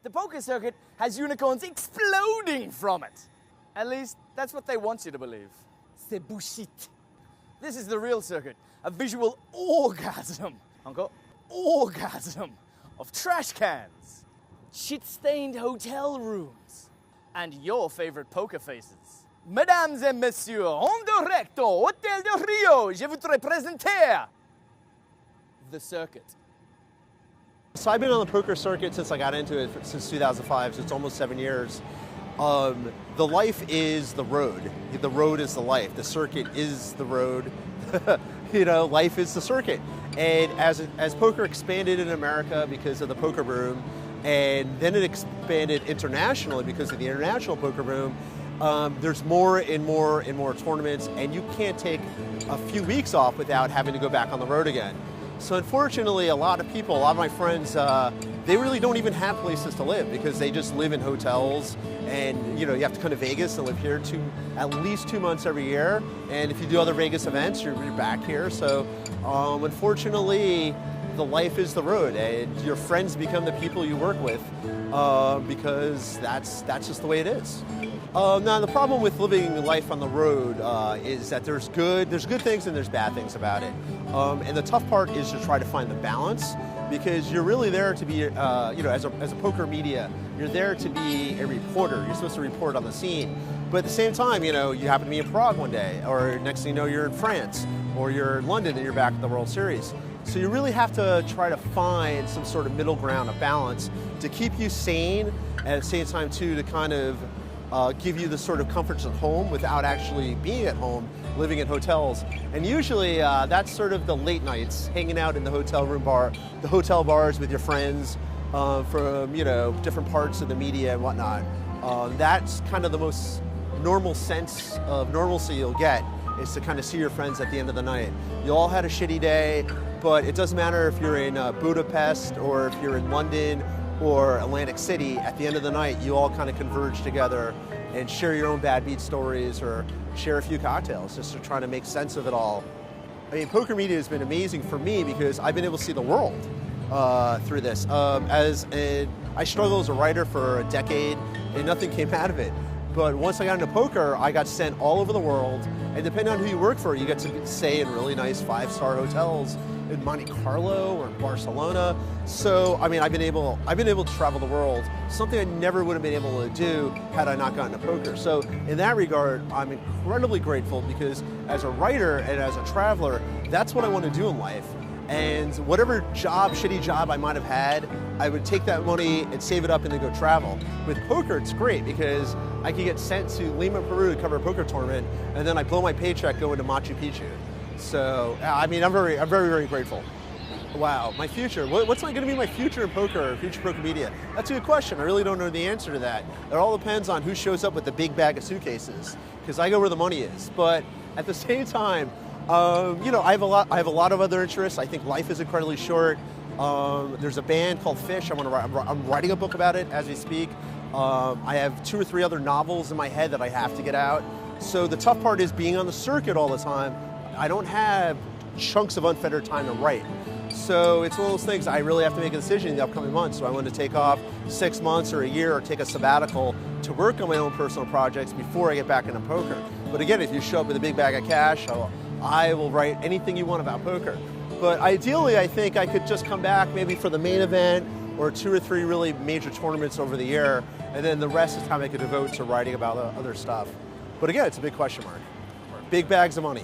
The poker circuit has unicorns exploding from it. At least, that's what they want you to believe. C'est bullshit. This is the real circuit, a visual orgasm. Encore? Orgasm of trash cans, shit-stained hotel rooms, and your favorite poker faces. Mesdames et messieurs, en directo, Hôtel de Rio, je voudrais présenter the circuit. So I've been on the poker circuit since I got into it, since 2005, so it's almost 7 years. The life is the road. The road is the life. The circuit is the road. Life is the circuit. And as poker expanded in America because of the poker boom, and then it expanded internationally because of the international poker boom, there's more and more and more tournaments, and you can't take a few weeks off without having to go back on the road again. So unfortunately, a lot of my friends, they really don't even have places to live because they just live in hotels, and you have to come to Vegas and live here at least 2 months every year. And if you do other Vegas events, you're back here. So unfortunately, the life is the road, and your friends become the people you work with because that's just the way it is. Now the problem with living life on the road is that there's good things and there's bad things about it. And the tough part is to try to find the balance, because you're really there to be, as a poker media, you're there to be a reporter. You're supposed to report on the scene. But at the same time, you happen to be in Prague one day, or next thing you know, you're in France, or you're in London and you're back at the World Series. So you really have to try to find some sort of middle ground, a balance, to keep you sane, and at the same time, too, to kind of give you the sort of comforts of home without actually being at home, living in hotels. And usually that's sort of the late nights, hanging out in the hotel bars with your friends from different parts of the media and whatnot. That's kind of the most normal sense of normalcy you'll get, is to kind of see your friends at the end of the night. You all had a shitty day, but it doesn't matter if you're in Budapest or if you're in London or Atlantic City. At the end of the night, you all kind of converge together and share your own bad beat stories or share a few cocktails just to try to make sense of it all. I mean, poker media has been amazing for me because I've been able to see the world through this. I struggled as a writer for a decade and nothing came out of it. But once I got into poker, I got sent all over the world, and depending on who you work for, you get to stay in really nice 5-star hotels in Monte Carlo or in Barcelona. So I mean, I've been able to travel the world, something I never would have been able to do had I not gotten into poker. So in that regard, I'm incredibly grateful, because as a writer and as a traveler, that's what I want to do in life. And whatever shitty job I might have had, I would take that money and save it up and then go travel. With poker, it's great because I could get sent to Lima, Peru to cover a poker tournament, and then I blow my paycheck going to Machu Picchu. So, I mean, I'm very, very grateful. Wow, my future. What's going to be my future in poker, or future poker media? That's a good question. I really don't know the answer to that. It all depends on who shows up with the big bag of suitcases, because I go where the money is. But at the same time, I have a lot of other interests. I think life is incredibly short. There's a band called Fish. I'm writing a book about it as we speak. I have 2 or 3 other novels in my head that I have to get out. So the tough part is being on the circuit all the time. I don't have chunks of unfettered time to write. So it's one of those things, I really have to make a decision in the upcoming months. Do I want to take off 6 months or a year, or take a sabbatical to work on my own personal projects before I get back into poker? But again, if you show up with a big bag of cash, I will write anything you want about poker. But ideally, I think I could just come back maybe for the main event, or 2 or 3 really major tournaments over the year, and then the rest of the time I could devote to writing about other stuff. But again, it's a big question mark. Big bags of money.